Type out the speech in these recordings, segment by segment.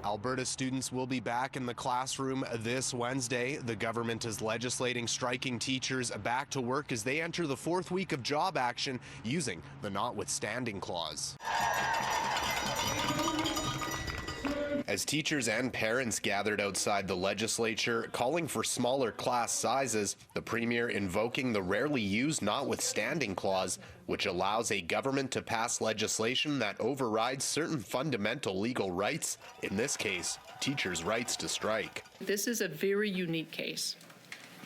Alberta students will be back in the classroom this Wednesday. The government is legislating striking teachers back to work as they enter the fourth week of job action using the notwithstanding clause. As teachers and parents gathered outside the legislature calling for smaller class sizes, the Premier invoking the rarely used notwithstanding clause, which allows a government to pass legislation that overrides certain fundamental legal rights, in this case, teachers' rights to strike. This is a very unique case.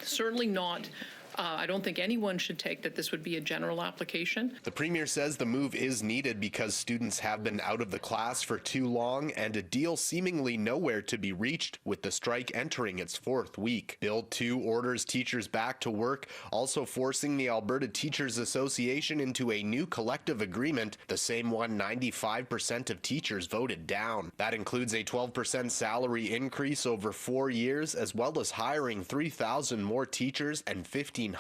Certainly not. I don't think anyone should take that this would be a general application. The Premier says the move is needed because students have been out of the class for too long and a deal seemingly nowhere to be reached with the strike entering its fourth week. Bill 2 orders teachers back to work, also forcing the Alberta Teachers Association into a new collective agreement, the same one 95% of teachers voted down. That includes a 12% salary increase over 4 years, as well as hiring 3,000 more teachers and 1,500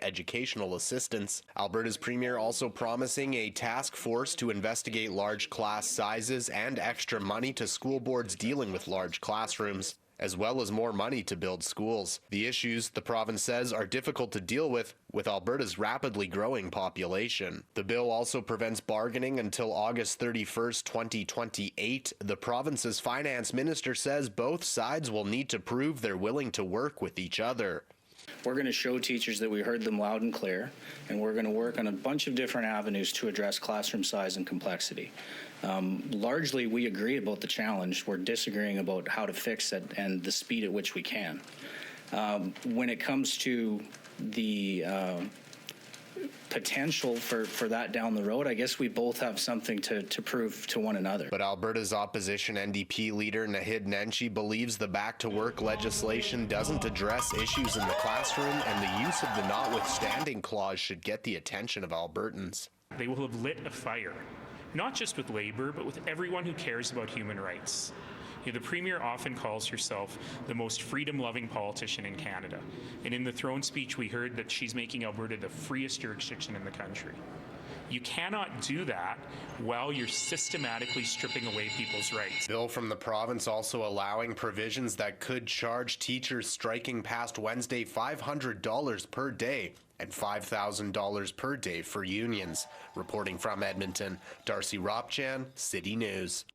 educational assistants. Alberta's Premier also promising a task force to investigate large class sizes and extra money to school boards dealing with large classrooms, as well as more money to build schools. The issues, the province says, are difficult to deal with Alberta's rapidly growing population. The bill also prevents bargaining until August 31st, 2028. The province's finance minister says both sides will need to prove they're willing to work with each other. We're going to show teachers that we heard them loud and clear, and we're going to work on a bunch of different avenues to address classroom size and complexity. Largely, we agree about the challenge. We're disagreeing about how to fix it and the speed at which we can. When it comes to the potential for that down the road, I guess we both have something to prove to one another. But Alberta's opposition NDP leader Naheed Nenshi believes the back-to-work legislation doesn't address issues in the classroom, and the use of the notwithstanding clause should get the attention of Albertans. They will have lit a fire, not just with Labour, but with everyone who cares about human rights. The Premier often calls herself the most freedom-loving politician in Canada. And in the throne speech, we heard that she's making Alberta the freest jurisdiction in the country. You cannot do that while you're systematically stripping away people's rights. Bill from the province also allowing provisions that could charge teachers striking past Wednesday $500 per day and $5,000 per day for unions. Reporting from Edmonton, Darcy Ropchan, City News.